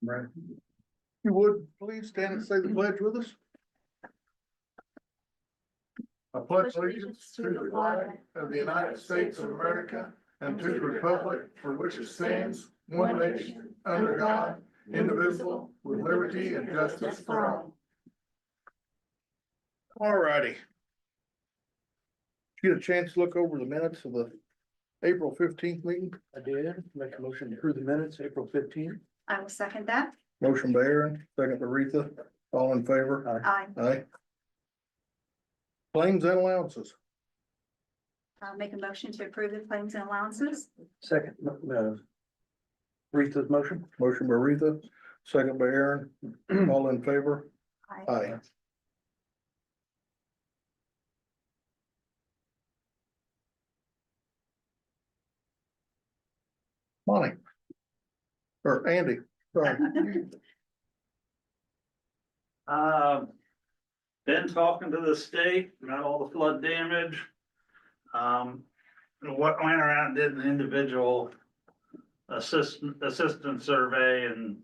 Right. You would please stand and say the pledge with us? I pledge allegiance to the flag of the United States of America and to the republic for which it stands, one nation, under God, indivisible, with liberty and justice for all. All righty. Get a chance to look over the minutes of the April 15th meeting? I did make a motion to approve the minutes, April 15th. I will second that. Motion by Aaron, second by Retha, all in favor? I Aye. Claims and allowances. will make a motion to approve the claims and allowances. Second, Retha's motion. Motion by Retha, second by Aaron, all in favor? I Aye. Monty. Or Andy, sorry. Been talking to the state about all the flood damage. What went around, did an individual assistant survey and,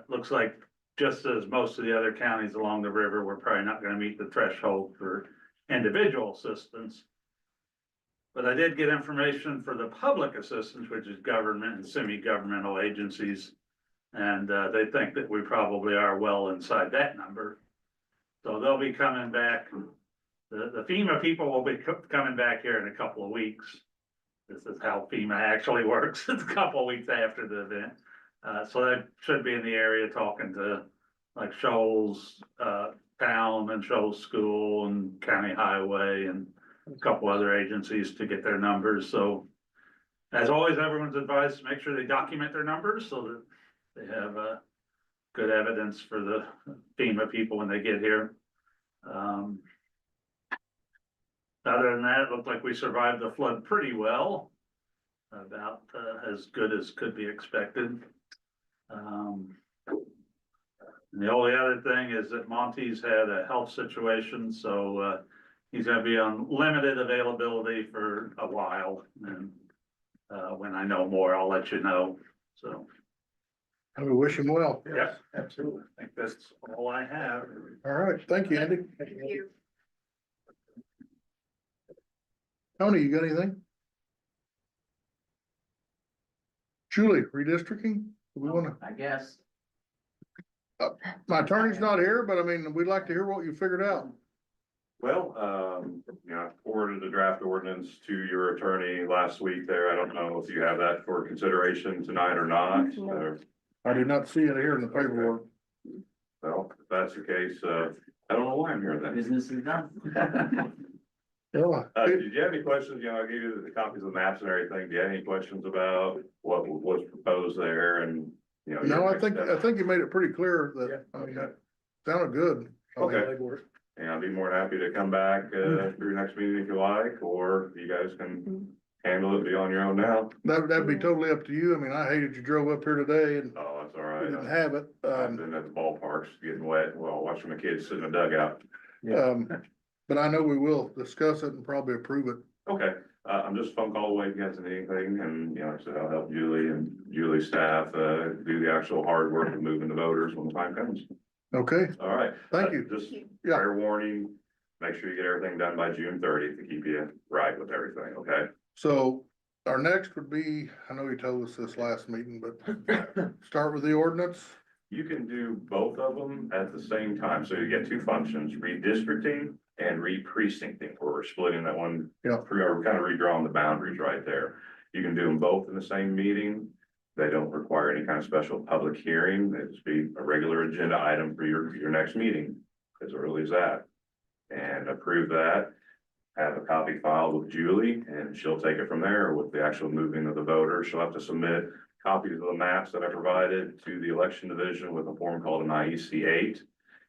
looks like just as most of the other counties along the river, we're probably not gonna meet the threshold for individual assistance. But I did get information for the public assistance, which is government and semi-governmental agencies. And they think that we probably are well inside that number. So they'll be coming back. The FEMA people will be coming back here in a couple of weeks. This is how FEMA actually works. It's a couple of weeks after the event. So they should be in the area talking to like Shoals Town and Shoals School and County Highway and a couple other agencies to get their numbers. So as always, everyone's advised to make sure they document their numbers so that they have good evidence for the FEMA people when they get here. Other than that, it looked like we survived the flood pretty well, about as good as could be expected. The only other thing is that Monty's had a health situation, so he's gonna be on limited availability for a while, and when I know more, I'll let you know, so. And we wish him well. Yes, absolutely. I think that's all I have. All right, thank you, Andy. Thank you. Tony, you got anything? Julie, redistricting? Do we wanna, I guess. my attorney's not here, but I mean, we'd like to hear what you figured out. Well, I forwarded the draft ordinance to your attorney last week there. I don't know if you have that for consideration tonight or not. I did not see it here in the paperwork. Well, if that's the case, I don't know why I'm here then. Business is done. Yeah. Did you have any questions? I gave you the copies of the maps and everything. Do you have any questions about what was proposed there and, No, I think you made it pretty clear that, I mean, that sounded good. Okay. And I'd be more than happy to come back, for your next meeting if you like, or you guys can handle it, be on your own now. That'd be totally up to you. I mean, I hated you drove up here today and Oh, that's all we didn't right. have it. I've been at the ballparks getting wet, well, watching my kids sit in the dugout. But I know we will discuss it and probably approve it. Okay, I'm just a phone call away if you guys need anything, and, like I said, I'll help Julie and Julie's staff, do the actual hard work of moving the voters when the time comes. Okay, All right. thank you. Just Yeah. fair warning, make sure you get everything done by June 30th to keep you right with everything, okay? So our next would be, I know you told us this last meeting, but start with the ordinance. You can do both of them at the same time, so you get two functions, redistricting and re-precincting, where we're splitting that one. Yeah. We're kind of redrawing the boundaries right there. You can do them both in the same meeting. They don't require any kind of special public hearing. They just be a regular agenda item for your next meeting, as early as that. And approve that, have a copy filed with Julie, and she'll take it from there with the actual moving of the voters. She'll have to submit copies of the maps that I provided to the election division with a form called an IEC 8.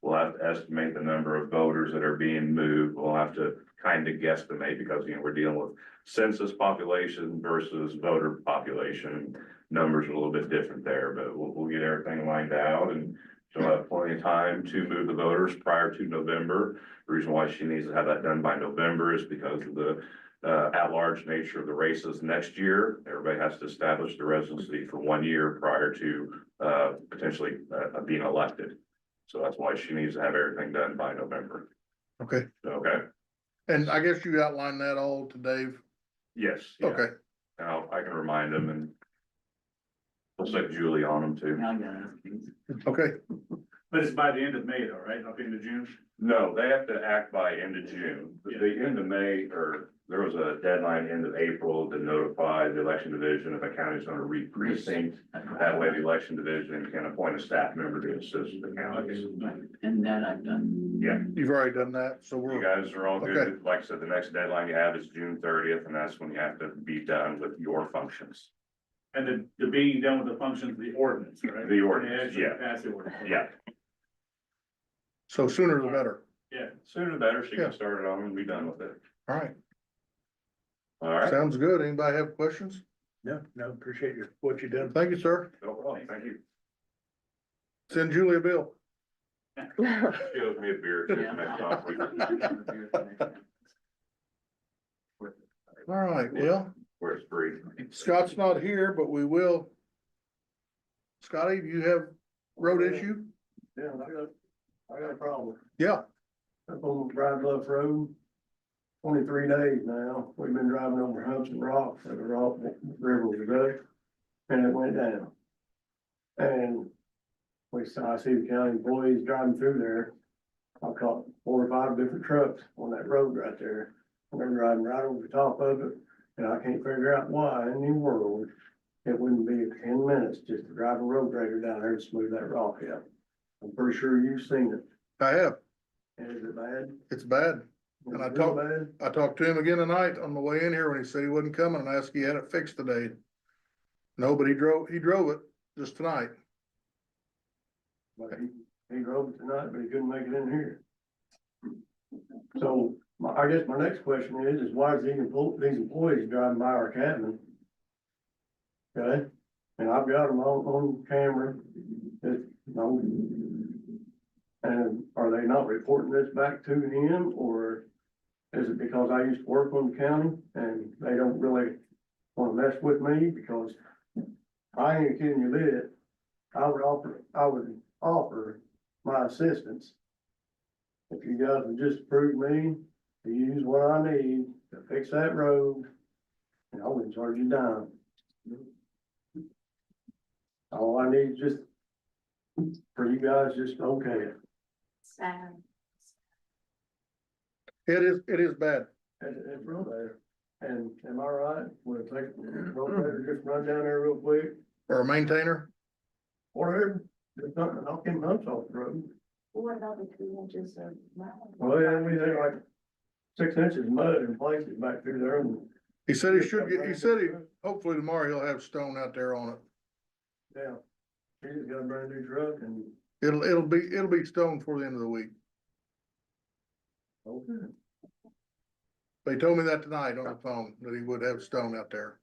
We'll have to estimate the number of voters that are being moved. We'll have to kind of guesstimate because, we're dealing with census population versus voter population. Numbers are a little bit different there, but we'll get everything lined out, and she'll have plenty of time to move the voters prior to November. The reason why she needs to have that done by November is because of the at-large nature of the races next year. Everybody has to establish the residency for 1 year prior to, potentially, being elected. So that's why she needs to have everything done by November. Okay, Okay, and I guess you outlined that all to Dave. yes. yeah. Okay, Now, I can remind them and we'll set Julie on them too. okay, But it's by the end of May though, right? Up into June? No, they have to act by end of June. The end of May, or there was a deadline end of April to notify the election division if a county's gonna re-precinct. That way the election division can appoint a staff member to assist the counties. And that I've done. Yeah, you've already done that, so you we're, guys are all Okay. good. Like I said, the next deadline you have is June 30th, and that's when you have to be done with your functions. And the being done with the functions, the ordinance, right? The ordinance, They actually yeah. pass the ordinance. Yeah, so sooner the better. Yeah. sooner the better. She Yeah. can start it on and be done with it. All right, All right, sounds good. Anybody have questions? No, appreciate what you done. Thank you, sir. no problem. Thank you. Send Julie a bill. She owes me a beer. too, next time. All right, well, Where it's free. Scott's not here, but we will. Scotty, do you have road issue? Yeah, I got a problem. Yeah, Up on Dry Bluff Road, 23 days now. We've been driving over humps and rocks at the rock river today, and it went down. And I see the county employees driving through there. I caught 4 or 5 different trucks on that road right there. And they're driving right over the top of it, and I can't figure out why in the world it wouldn't be 10 minutes just to drive a road grader down there to smooth that rock out. I'm pretty sure you've seen it. I have. And is it bad? It's bad. Is And I it real talked- bad? I talked to him again tonight on the way in here when he said he wasn't coming and I asked if he had it fixed today. No, but he drove it just tonight. But he drove it tonight, but he couldn't make it in here. So I guess my next question is why is these employees driving by our cabin? Okay, and I've got them on camera. And are they not reporting this back to him, or is it because I used to work on the county and they don't really wanna mess with me? Because I ain't kidding you a bit. I would offer my assistance. If you guys would just approve me to use what I need to fix that road, and I wouldn't charge you a dime. All I need is just for you guys, just okay it. Sad. It is bad. It's real bad. And am I right? We'll take, just run down there real quick, Or a maintainer. or just knock them humps off the road. What about the 2 inches of? Well, yeah, we had like 6 inches of mud in places back through there. And He said hopefully tomorrow he'll have stone out there on it. yeah, he just got a brand new truck and, It'll be stone before the end of the week. okay. They told me that tonight on the phone, that he would have stone out there.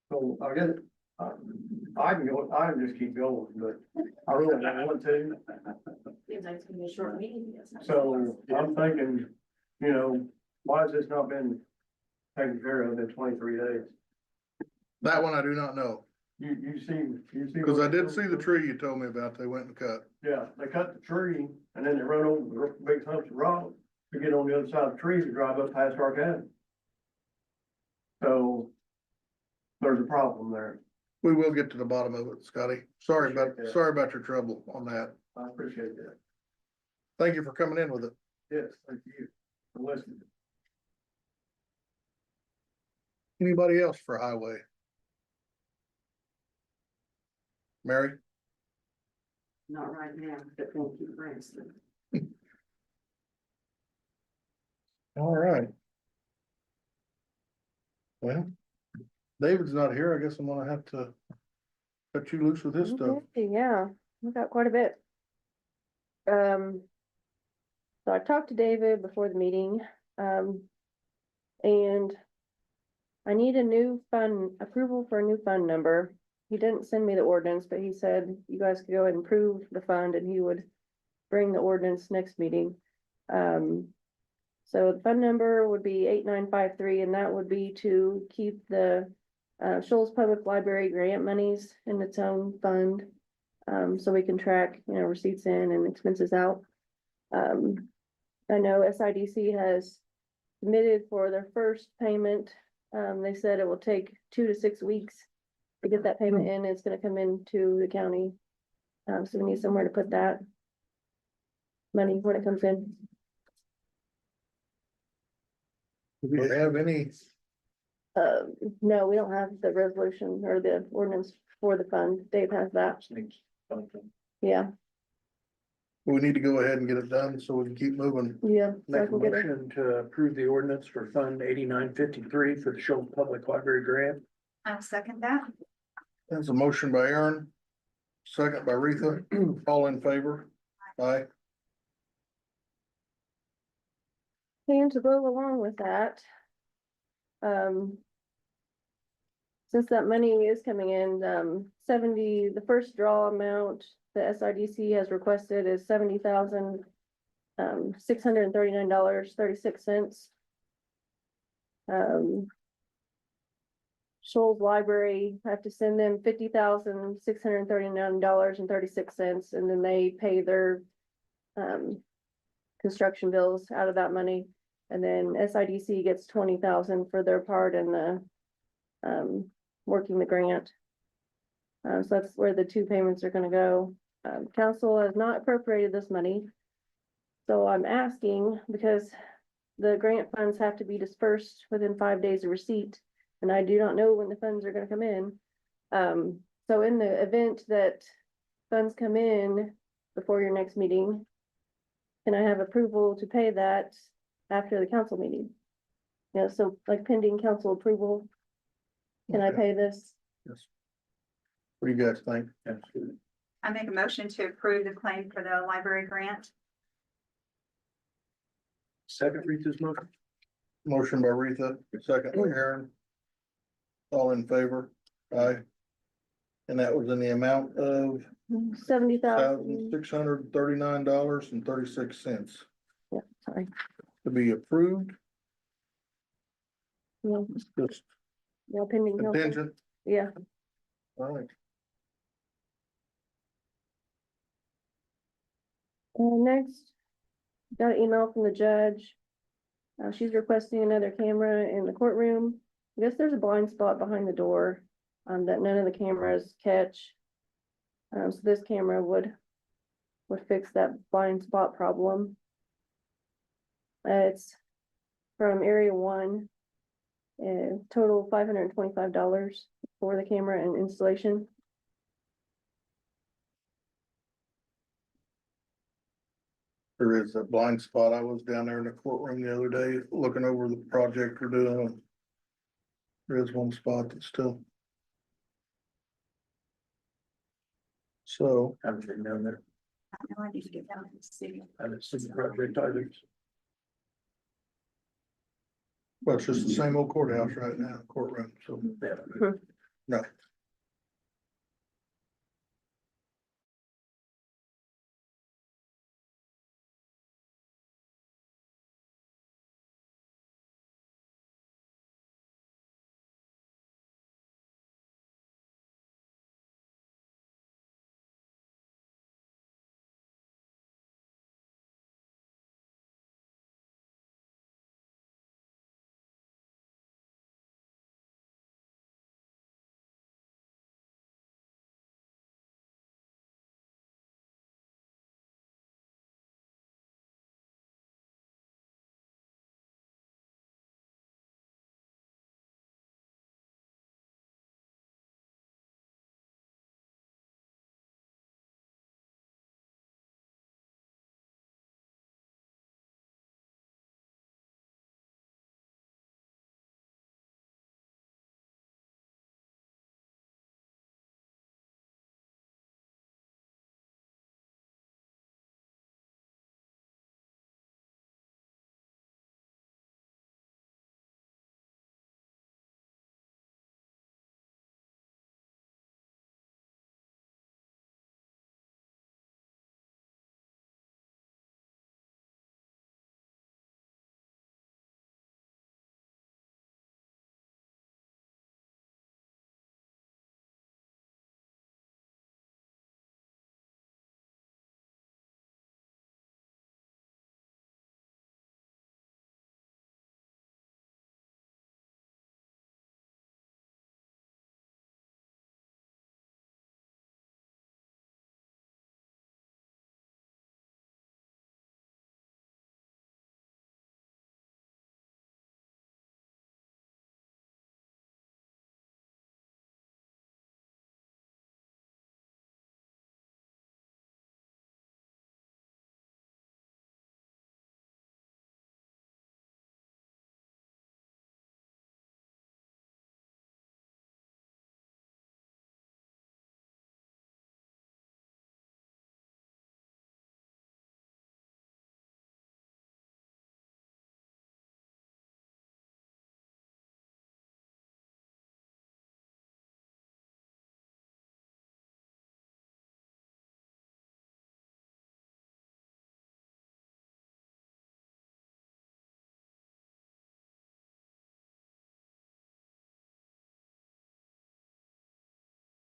So I guess, I can just keep going, but I really don't want to. Seems like it's gonna be a short meeting. So I'm thinking, why has this not been taken care of in 23 days? That one I do not know, You see. cause I did see the tree you told me about, they went and cut. Yeah, they cut the tree and then they run over the big humps of rock to get on the other side of the tree to drive up past our cabin. So there's a problem there. We will get to the bottom of it, Scotty. Sorry about your trouble on that. I appreciate that. Thank you for coming in with it. Yes, thank you for listening. Anybody else for highway? Mary? Not right now, but thank you for asking. All right. Well, David's not here. I guess I'm gonna have to cut you loose with this stuff. Okay, yeah, we got quite a bit. So I talked to David before the meeting, and I need a new fund, approval for a new fund number. He didn't send me the ordinance, but he said you guys could go ahead and approve the fund and he would bring the ordinance next meeting. So the fund number would be 8953, and that would be to keep the Shoals Public Library grant monies in its own fund. So we can track, receipts in and expenses out. I know SIDC has committed for their first payment. They said it will take 2 to 6 weeks to get that payment in. It's gonna come into the county. So we need somewhere to put that money when it comes in. Do we have any, No, we don't have the resolution or the ordinance for the fund. Dave has that. Yeah, we need to go ahead and get it done so we can keep moving. yeah. So I Make a can get it. motion to approve the ordinance for Fund 8953 for the Shoals Public Library grant. I'll second that. That's a motion by Aaron, second by Retha, all in favor? Aye. And to go along with that. Since that money is coming in, the first draw amount the SRDC has requested is $70,000, $639.36. Shoals Library, I have to send them $50,639.36, and then they pay their construction bills out of that money. And then SIDC gets 20,000 for their part in the working the grant. So that's where the two payments are gonna go. Council has not appropriated this money. So I'm asking, because the grant funds have to be dispersed within 5 days of receipt, and I do not know when the funds are gonna come in. So in the event that funds come in before your next meeting, can I have approval to pay that after the council meeting? Yeah, so like pending council approval, can I Okay. pay this? Yes. What do you guys think? Absolutely. I make a motion to approve the claim for the library grant. Second, Retha's motion. Motion by Retha, second by Aaron. All in favor? Aye. And that was in the amount of $70,000. $1,639.36 Yeah, sorry. to be approved, Yeah, just yeah, pending council. contingent. Yeah, All right. next, got an email from the judge. She's requesting another camera in the courtroom. I guess there's a blind spot behind the door, that none of the cameras catch. So this camera would fix that blind spot problem. It's from Area 1. Total $525 for the camera and installation. There is a blind spot. I was down there in the courtroom the other day, looking over the project we're doing. There is one spot that's still. So, Haven't been down there. I know I need to get down and see. Haven't seen the project either. well, it's just the same old courthouse right now, courtroom, so. Yeah. No,